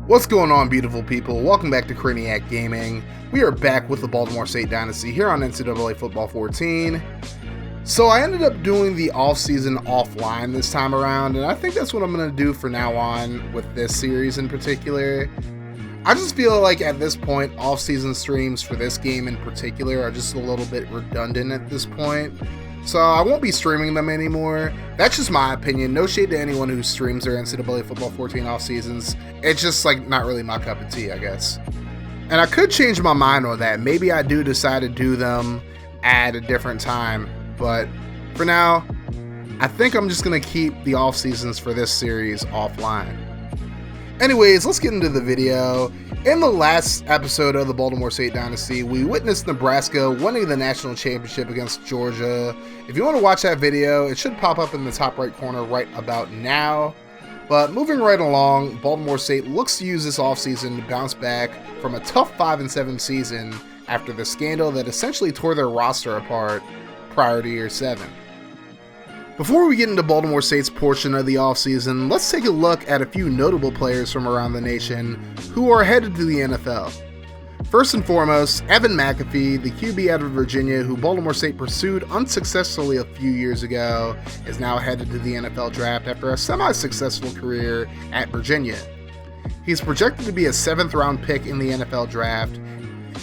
What's going on, beautiful people? Welcome back to Craniac Gaming. We are back with the Baltimore State Dynasty here on NCAA Football 14. So I ended up doing the off-season offline this time around, and I think that's what I'm going to do for now on with this series in particular. I just feel like at this point, off-season streams for this game in particular are just a little bit redundant at this point. So I won't be streaming them anymore. That's just my opinion. No shade to anyone who streams their NCAA Football 14 off seasons. It's just like not really my cup of tea, I guess. And I could change my mind on that. Maybe I do decide to do them at a different time. But for now, I think I'm just going to keep the off seasons for this series offline. Anyways, let's get into the video. In the last episode of the Baltimore State Dynasty, we witnessed Nebraska winning the national championship against Georgia. If you want to watch that video, it should pop up in the top right corner right about now. But moving right along, Baltimore State looks to use this offseason to bounce back from a tough 5-7 season after the scandal that essentially tore their roster apart prior to year 7. Before we get into Baltimore State's portion of the offseason, let's take a look at a few notable players from around the nation who are headed to the NFL. First and foremost, Evan Mcafee, the QB out of Virginia who Baltimore State pursued unsuccessfully a few years ago, is now headed to the NFL draft after a semi-successful career at Virginia. He's projected to be a 7th round pick in the NFL draft.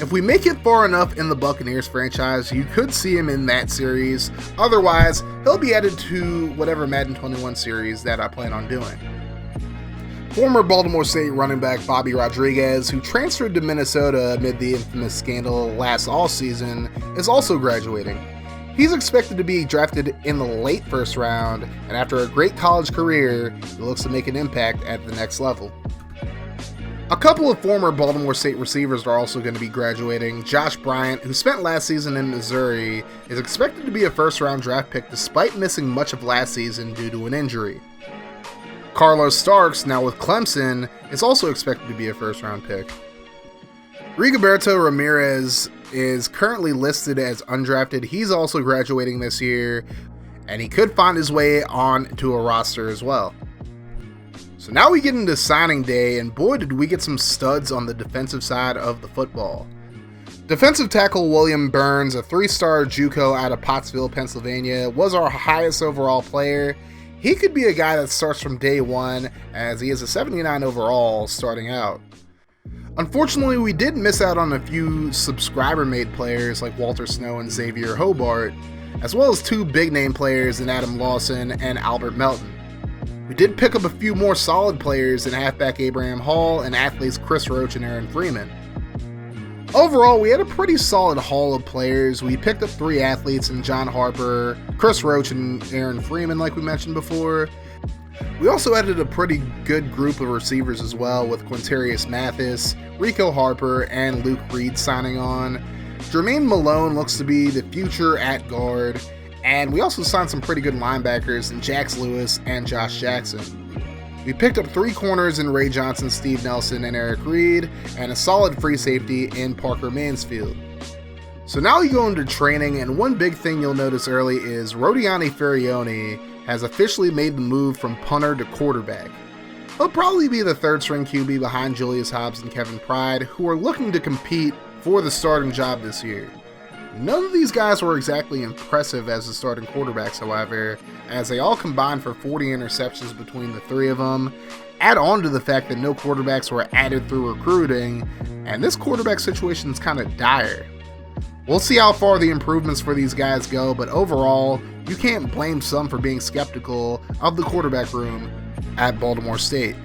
If we make it far enough in the Buccaneers franchise, you could see him in that series. Otherwise, he'll be added to whatever Madden 21 series that I plan on doing. Former Baltimore State running back Bobby Rodriguez, who transferred to Minnesota amid the infamous scandal last offseason, is also graduating. He's expected to be drafted in the late first round, and after a great college career, he looks to make an impact at the next level. A couple of former Baltimore State receivers are also going to be graduating. Josh Bryant, who spent last season in Missouri, is expected to be a first-round draft pick despite missing much of last season due to an injury. Carlos Starks, now with Clemson, is also expected to be a first-round pick. Rigoberto Ramirez is currently listed as undrafted. He's also graduating this year, and he could find his way on to a roster as well. So now we get into signing day, and boy did we get some studs on the defensive side of the football. Defensive tackle William Burns, a 3-star JUCO out of Pottsville, Pennsylvania, was our highest overall player. He could be a guy that starts from day one, as he is a 79 overall starting out. Unfortunately, we did miss out on a few subscriber-made players like Walter Snow and Xavier Hobart, as well as 2 big-name players in Adam Lawson and Albert Melton. We did pick up a few more solid players in halfback Abraham Hall and athletes Chris Roach and Aaron Freeman. Overall, we had a pretty solid haul of players. We picked up 3 athletes in John Harper, Chris Roach, and Aaron Freeman like we mentioned before. We also added a pretty good group of receivers as well, with Quintarius Mathis, Rico Harper, and Luke Reed signing on. Jermaine Malone looks to be the future at guard. And we also signed some pretty good linebackers in Jax Lewis and Josh Jackson. We picked up 3 corners in Ray Johnson, Steve Nelson, and Eric Reed, and a solid free safety in Parker Mansfield. So now you go into training, and one big thing you'll notice early is Rodiani Ferrioni has officially made the move from punter to quarterback. He'll probably be the 3rd-string QB behind Julius Hobbs and Kevin Pride, who are looking to compete for the starting job this year. None of these guys were exactly impressive as the starting quarterbacks, however, as they all combined for 40 interceptions between the 3 of them. Add on to the fact that no quarterbacks were added through recruiting, and this quarterback situation is kind of dire. We'll see how far the improvements for these guys go, but overall, you can't blame some for being skeptical of the quarterback room at Baltimore State.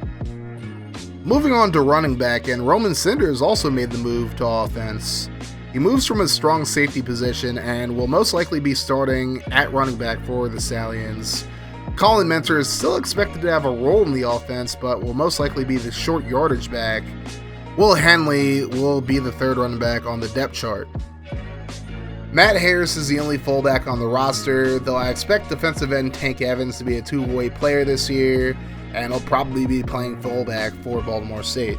Moving on to running back, and Roman Sanders also made the move to offense. He moves from a strong safety position and will most likely be starting at running back for the Stallions. Colin Mentor is still expected to have a role in the offense, but will most likely be the short yardage back. Will Henley will be the 3rd running back on the depth chart. Matt Harris is the only fullback on the roster, though I expect defensive end Tank Evans to be a 2-way player this year, and he'll probably be playing fullback for Baltimore State.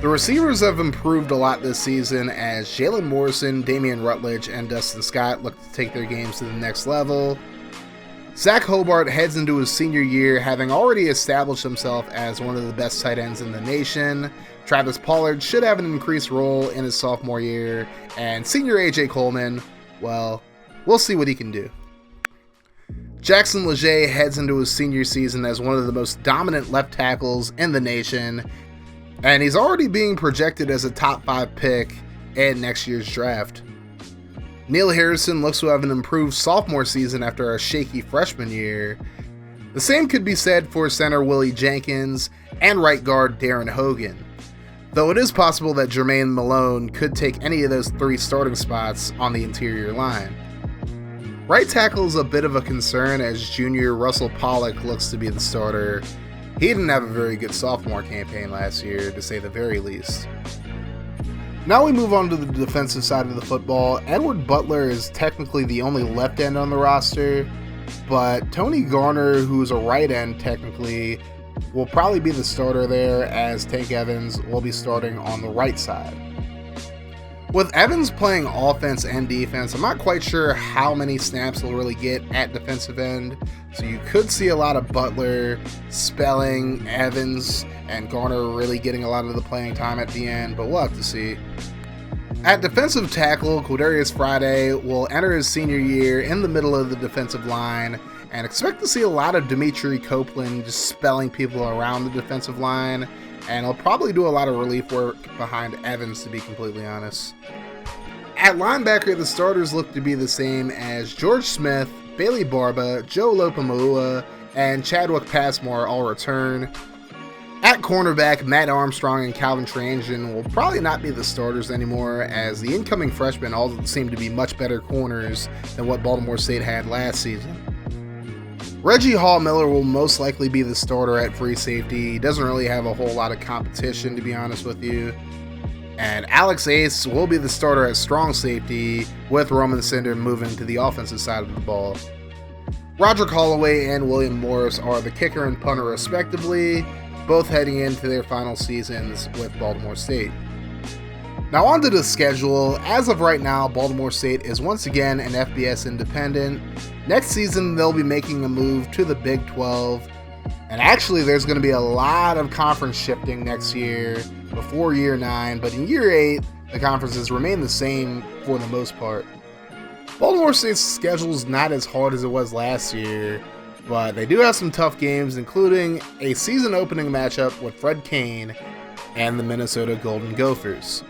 The receivers have improved a lot this season as Jalen Morrison, Damian Rutledge, and Dustin Scott look to take their games to the next level. Zach Hobart heads into his senior year having already established himself as one of the best tight ends in the nation. Travis Pollard should have an increased role in his sophomore year, and senior AJ Coleman, well, we'll see what he can do. Jackson Leger heads into his senior season as one of the most dominant left tackles in the nation, and he's already being projected as a top 5 pick in next year's draft. Neill Harrison looks to have an improved sophomore season after a shaky freshman year. The same could be said for center Willie Jenkins and right guard Darren Hogan, though it is possible that Jermaine Malone could take any of those 3 starting spots on the interior line. Right tackle is a bit of a concern as junior Russell Pollock looks to be the starter. He didn't have a very good sophomore campaign last year, to say the very least. Now we move on to the defensive side of the football. Edward Butler is technically the only left end on the roster, but Tony Garner, who's a right end technically, will probably be the starter there, as Tank Evans will be starting on the right side. With Evans playing offense and defense, I'm not quite sure how many snaps he'll really get at defensive end, so you could see a lot of Butler spelling Evans and Garner really getting a lot of the playing time at the end, but we'll have to see. At defensive tackle, Quadarius Friday will enter his senior year in the middle of the defensive line, and expect to see a lot of Dimitri Copeland just spelling people around the defensive line, and he'll probably do a lot of relief work behind Evans, to be completely honest. At linebacker, the starters look to be the same as George Smith, Bailey Barba, Joe Lopamua, and Chadwick Passmore all return. At cornerback, Matt Armstrong and Calvin Transian will probably not be the starters anymore, as the incoming freshmen all seem to be much better corners than what Baltimore State had last season. Reggie Hall-Miller will most likely be the starter at free safety. He doesn't really have a whole lot of competition, to be honest with you. And Alex Ace will be the starter at strong safety, with Roman Cinder moving to the offensive side of the ball. Roderick Holloway and William Morris are the kicker and punter respectively, both heading into their final seasons with Baltimore State. Now on to the schedule. As of right now, Baltimore State is once again an FBS independent. Next season, they'll be making a move to the Big 12. And actually, there's going to be a lot of conference shifting next year before year 9. But in year 8, the conferences remain the same for the most part. Baltimore State's schedule is not as hard as it was last year, but they do have some tough games, including a season-opening matchup with Fred Kane and the Minnesota Golden Gophers.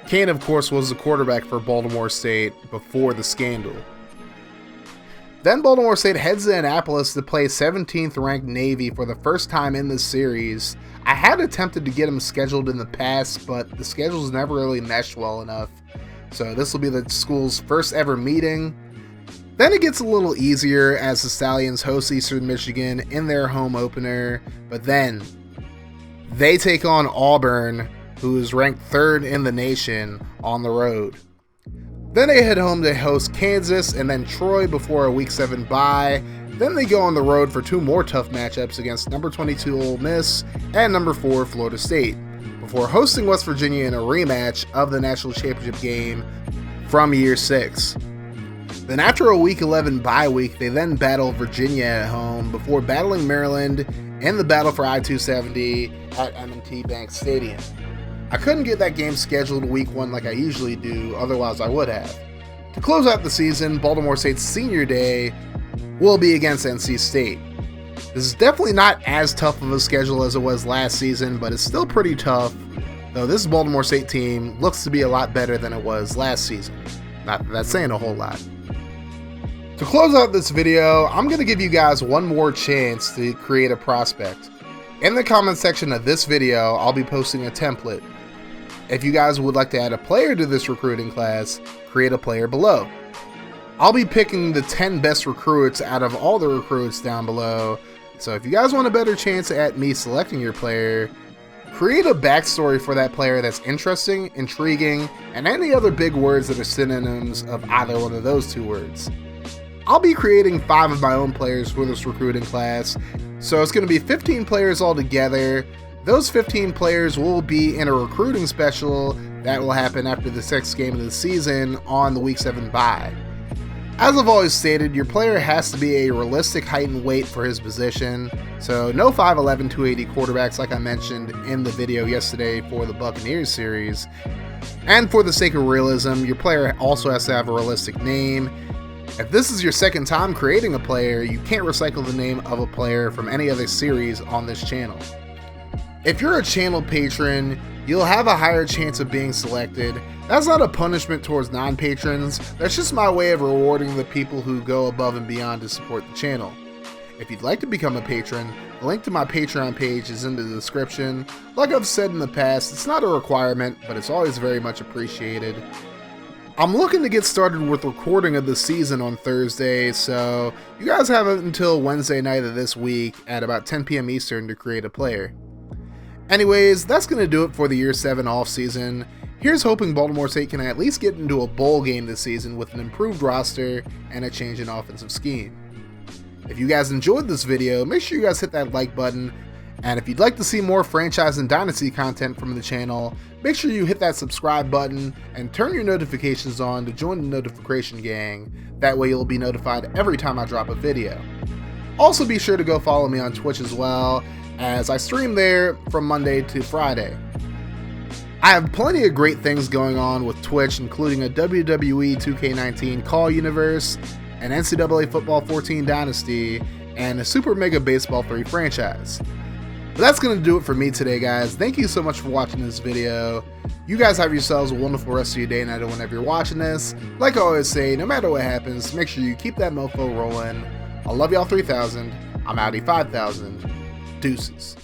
Kane, of course, was the quarterback for Baltimore State before the scandal. Then Baltimore State heads to Annapolis to play 17th ranked Navy for the first time in this series. I had attempted to get them scheduled in the past, but the schedules never really meshed well enough. So this will be the school's first ever meeting. Then it gets a little easier as the Stallions host Eastern Michigan in their home opener, but then they take on Auburn, who is ranked 3rd in the nation, on the road. Then they head home to host Kansas and then Troy before a Week 7 bye. Then they go on the road for 2 more tough matchups against number 22 Ole Miss and number 4 Florida State, before hosting West Virginia in a rematch of the national championship game from year 6. Then after a Week 11 bye week, they then battle Virginia at home before battling Maryland in the battle for I-270 at M&T Bank Stadium. I couldn't get that game scheduled Week 1 like I usually do, otherwise I would have. To close out the season, Baltimore State's senior day will be against NC State. This is definitely not as tough of a schedule as it was last season, but it's still pretty tough, though this Baltimore State team looks to be a lot better than it was last season. Not that that's saying a whole lot. To close out this video, I'm going to give you guys one more chance to create a prospect. In the comment section of this video, I'll be posting a template. If you guys would like to add a player to this recruiting class, create a player below. I'll be picking the 10 best recruits out of all the recruits down below, so if you guys want a better chance at me selecting your player, create a backstory for that player that's interesting, intriguing, and any other big words that are synonyms of either one of those 2 words. I'll be creating 5 of my own players for this recruiting class, so it's going to be 15 players altogether. Those 15 players will be in a recruiting special that will happen after the 6th game of the season on the Week 7 bye. As I've always stated, your player has to be a realistic height and weight for his position, so no 5'11", 280 quarterbacks like I mentioned in the video yesterday for the Buccaneers series. And for the sake of realism, your player also has to have a realistic name. If this is your second time creating a player, you can't recycle the name of a player from any other series on this channel. If you're a channel patron, you'll have a higher chance of being selected. That's not a punishment towards non-patrons, that's just my way of rewarding the people who go above and beyond to support the channel. If you'd like to become a patron, the link to my Patreon page is in the description. Like I've said in the past, it's not a requirement, but it's always very much appreciated. I'm looking to get started with recording of the season on Thursday, so you guys have until Wednesday night of this week at about 10 p.m. Eastern to create a player. Anyways, that's going to do it for the Year 7 offseason. Here's hoping Baltimore State can at least get into a bowl game this season with an improved roster and a change in offensive scheme. If you guys enjoyed this video, make sure you guys hit that like button, and if you'd like to see more franchise and dynasty content from the channel, make sure you hit that subscribe button and turn your notifications on to join the notification gang. That way you'll be notified every time I drop a video. Also be sure to go follow me on Twitch as well, as I stream there from Monday to Friday. I have plenty of great things going on with Twitch, including a WWE 2K19 Call Universe, an NCAA Football 14 Dynasty, and a Super Mega Baseball 3 franchise. But that's going to do it for me today, guys. Thank you so much for watching this video. You guys have yourselves a wonderful rest of your day and night whenever you're watching this. Like I always say, no matter what happens, make sure you keep that mofo rolling. I love y'all 3000. I'm Audi 5000. Deuces.